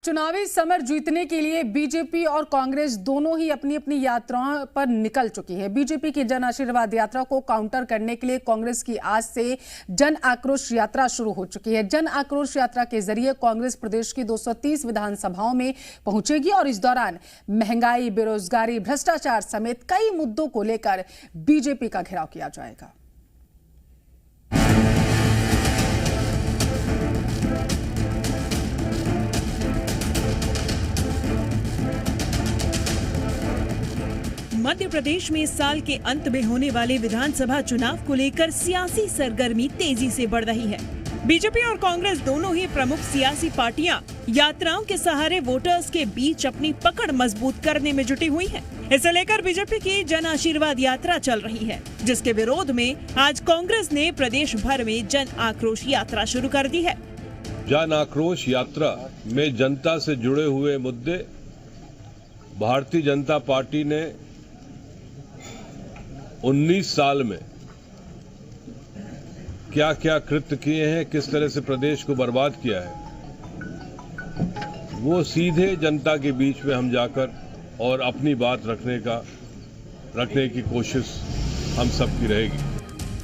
चुनावी समर जीतने के लिए बीजेपी और कांग्रेस दोनों ही अपनी अपनी यात्राओं पर निकल चुकी है। बीजेपी की जन आशीर्वाद यात्रा को काउंटर करने के लिए कांग्रेस की आज से जन आक्रोश यात्रा शुरू हो चुकी है। जन आक्रोश यात्रा के जरिए कांग्रेस प्रदेश की 230 विधानसभाओं में पहुंचेगी और इस दौरान महंगाई, बेरोजगारी, भ्रष्टाचार समेत कई मुद्दों को लेकर बीजेपी का घेराव किया जाएगा। मध्य प्रदेश में इस साल के अंत में होने वाले विधानसभा चुनाव को लेकर सियासी सरगर्मी तेजी से बढ़ रही है। बीजेपी और कांग्रेस दोनों ही प्रमुख सियासी पार्टियां यात्राओं के सहारे वोटर्स के बीच अपनी पकड़ मजबूत करने में जुटी हुई हैं। इसे लेकर बीजेपी की जन आशीर्वाद यात्रा चल रही है, जिसके विरोध में आज कांग्रेस ने प्रदेश भर में जन आक्रोश यात्रा शुरू कर दी है। जन आक्रोश यात्रा में जनता से जुड़े हुए मुद्दे, भारतीय जनता पार्टी ने 19 साल में क्या क्या कृत्य किए हैं, किस तरह से प्रदेश को बर्बाद किया है, वो सीधे जनता के बीच में हम जाकर और अपनी बात रखने की कोशिश हम सबकी रहेगी।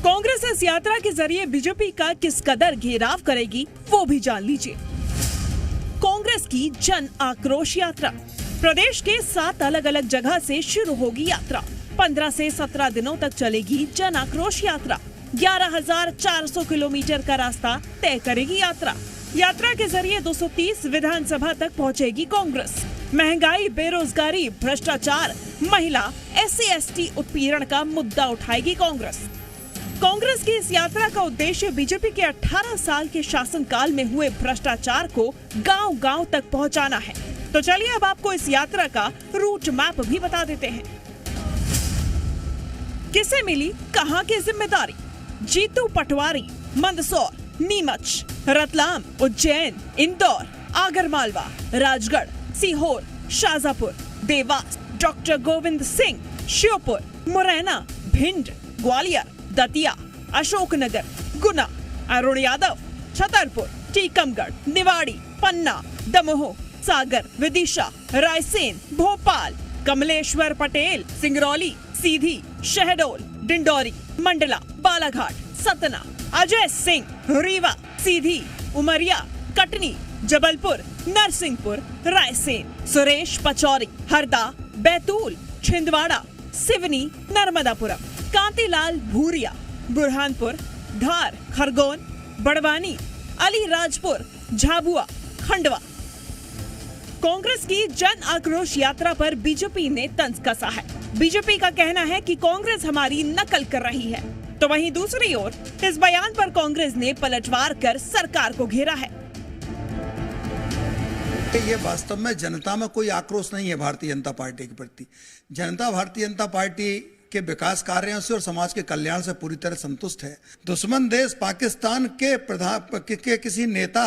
कांग्रेस इस यात्रा के जरिए बीजेपी का किस कदर घेराव करेगी वो भी जान लीजिए। कांग्रेस की जन आक्रोश यात्रा प्रदेश के 7 अलग अलग जगह से शुरू होगी यात्रा। 15 से 17 दिनों तक चलेगी जन आक्रोश यात्रा। 11,400 किलोमीटर का रास्ता तय करेगी यात्रा। यात्रा के जरिए 230 विधानसभा तक पहुंचेगी कांग्रेस। महंगाई, बेरोजगारी, भ्रष्टाचार, महिला, SC/ST उत्पीड़न का मुद्दा उठाएगी कांग्रेस। कांग्रेस की इस यात्रा का उद्देश्य बीजेपी के 18 साल के शासनकाल में हुए भ्रष्टाचार को गांव-गांव तक पहुंचाना है। तो चलिए अब आपको इस यात्रा का रूट मैप भी बता देते हैं। किसे मिली कहां की जिम्मेदारी? जीतू पटवारी मंदसौर, नीमच, रतलाम, उज्जैन, इंदौर, आगरमालवा, राजगढ़, सीहोर, शाजापुर, देवास, डॉक्टर गोविंद सिंह, श्योपुर, मुरैना, भिंड, ग्वालियर, दतिया, अशोकनगर, गुना, अरुण यादव, छतरपुर, टीकमगढ़, निवाड़ी, पन्ना, दमोह, सागर, विदिशा, रायसेन, भोपाल, कमलेश्वर पटेल, सिंगरौली, सीधी, शहडोल, डिंडौरी, मंडला, बालाघाट, सतना, अजय सिंह, रीवा, सीधी, उमरिया, कटनी, जबलपुर, नरसिंहपुर, रायसेन, सुरेश पचौरी, हरदा, बैतूल, छिंदवाड़ा, सिवनी, नर्मदापुरम, कांतिलाल भूरिया, बुरहानपुर, धार, खरगोन, बड़वानी, अलीराजपुर, झाबुआ, खंडवा। कांग्रेस की जन आक्रोश यात्रा पर बीजेपी ने तंज कसा है। बीजेपी का कहना है कि कांग्रेस हमारी नकल कर रही है, तो वहीं दूसरी ओर इस बयान पर कांग्रेस ने पलटवार कर सरकार को घेरा है। ये वास्तव में जनता में कोई आक्रोश नहीं है भारतीय जनता पार्टी के प्रति। जनता भारतीय जनता पार्टी के विकास कार्यों से और समाज के कल्याण से पूरी तरह संतुष्ट है। दुश्मन देश पाकिस्तान के किसी नेता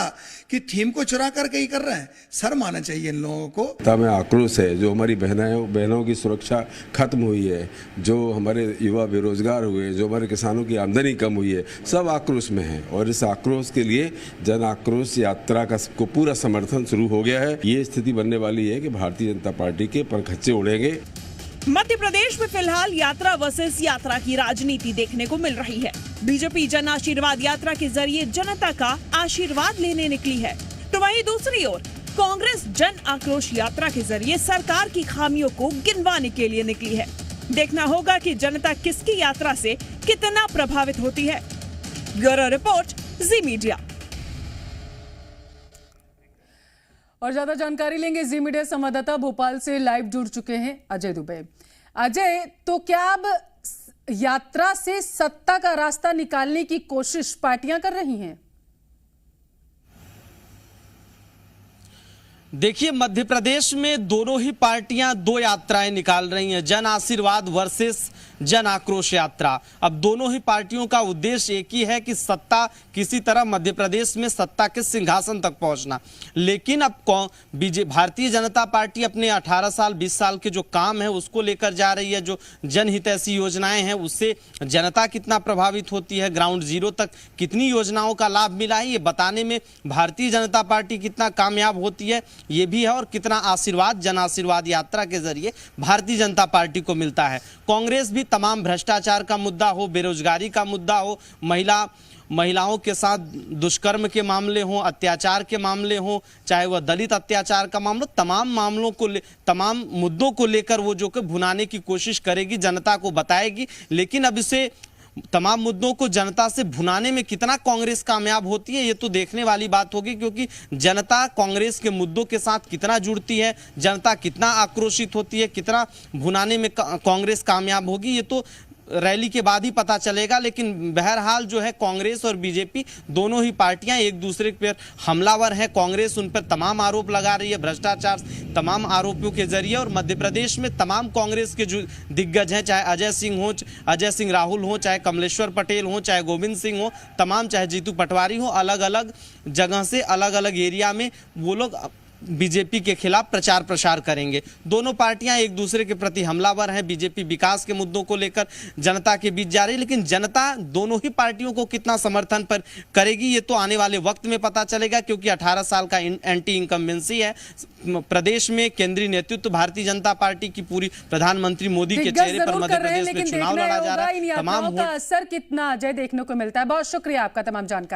की थीम को चुरा करके ही कर रहे हैं। शर्म आना चाहिए इन लोगों को। में आक्रोश है, जो हमारी बहनों की सुरक्षा खत्म हुई है, जो हमारे युवा बेरोजगार हुए, जो हमारे किसानों की आमदनी कम हुई है, सब आक्रोश में है और इस आक्रोश के लिए जन आक्रोश यात्रा को पूरा समर्थन शुरू हो गया है। ये स्थिति बनने वाली है कि भारतीय जनता पार्टी के परखच्चे उड़ेंगे। मध्य प्रदेश में फिलहाल यात्रा वर्सेस यात्रा की राजनीति देखने को मिल रही है। बीजेपी जन आशीर्वाद यात्रा के जरिए जनता का आशीर्वाद लेने निकली है, तो वहीं दूसरी ओर कांग्रेस जन आक्रोश यात्रा के जरिए सरकार की खामियों को गिनवाने के लिए निकली है। देखना होगा कि जनता किसकी यात्रा से कितना प्रभावित होती है। ब्यूरो रिपोर्ट, जी मीडिया। और ज्यादा जानकारी लेंगे जी मीडिया संवाददाता भोपाल से लाइव जुड़ चुके हैं अजय दुबे। अजय, तो क्या अब यात्रा से सत्ता का रास्ता निकालने की कोशिश पार्टियां कर रही हैं? देखिए, मध्य प्रदेश में दोनों ही पार्टियां 2 यात्राएं निकाल रही हैं। जन आशीर्वाद वर्सेस जन आक्रोश यात्रा। अब दोनों ही पार्टियों का उद्देश्य एक ही है कि सत्ता किसी तरह मध्य प्रदेश में सत्ता के सिंहासन तक पहुंचना। लेकिन अब भारतीय जनता पार्टी अपने 18 साल 20 साल के जो काम है उसको लेकर जा रही है। जो जनहितैषी योजनाएं हैं उससे जनता कितना प्रभावित होती है, ग्राउंड जीरो तक कितनी योजनाओं का लाभ मिला है, ये बताने में भारतीय जनता पार्टी कितना कामयाब होती है ये भी है, और कितना आशीर्वाद जन आशीर्वाद यात्रा के जरिए भारतीय जनता पार्टी को मिलता है। कांग्रेस भी तमाम भ्रष्टाचार का मुद्दा हो, बेरोजगारी का मुद्दा हो, महिलाओं के साथ दुष्कर्म के मामले हों, अत्याचार के मामले हों, चाहे वह दलित अत्याचार का मामला, तमाम मुद्दों को लेकर वो जो कि भुनाने की कोशिश करेगी, जनता को बताएगी। लेकिन अब इसे तमाम मुद्दों को जनता से भुनाने में कितना कांग्रेस कामयाब होती है ये तो देखने वाली बात होगी, क्योंकि जनता कांग्रेस के मुद्दों के साथ कितना जुड़ती है, जनता कितना आक्रोशित होती है, कितना भुनाने में कांग्रेस कामयाब होगी ये तो रैली के बाद ही पता चलेगा। लेकिन बहरहाल जो है कांग्रेस और बीजेपी दोनों ही पार्टियां एक दूसरे पर हमलावर हैं। कांग्रेस उन पर तमाम आरोप लगा रही है भ्रष्टाचार तमाम आरोपों के जरिए, और मध्य प्रदेश में तमाम कांग्रेस के जो दिग्गज हैं, चाहे अजय सिंह राहुल हो, चाहे कमलेश्वर पटेल हो, चाहे गोविंद सिंह हो, तमाम चाहे जीतू पटवारी हो, अलग अलग जगह से अलग अलग एरिया में वो लोग बीजेपी के खिलाफ प्रचार प्रसार करेंगे। दोनों पार्टियां एक दूसरे के प्रति हमलावर हैं। बीजेपी विकास के मुद्दों को लेकर जनता के बीच जा रही है, लेकिन जनता दोनों ही पार्टियों को कितना समर्थन पर करेगी ये तो आने वाले वक्त में पता चलेगा, क्योंकि 18 साल का एंटी इनकम्बेंसी है प्रदेश में। केंद्रीय नेतृत्व भारतीय जनता पार्टी की पूरी प्रधानमंत्री मोदी के चेहरे पर मध्य प्रदेश में चुनाव लड़ा जा रहा है। तमाम असर कितना अजय देखने को मिलता है। बहुत शुक्रिया आपका तमाम जानकारी।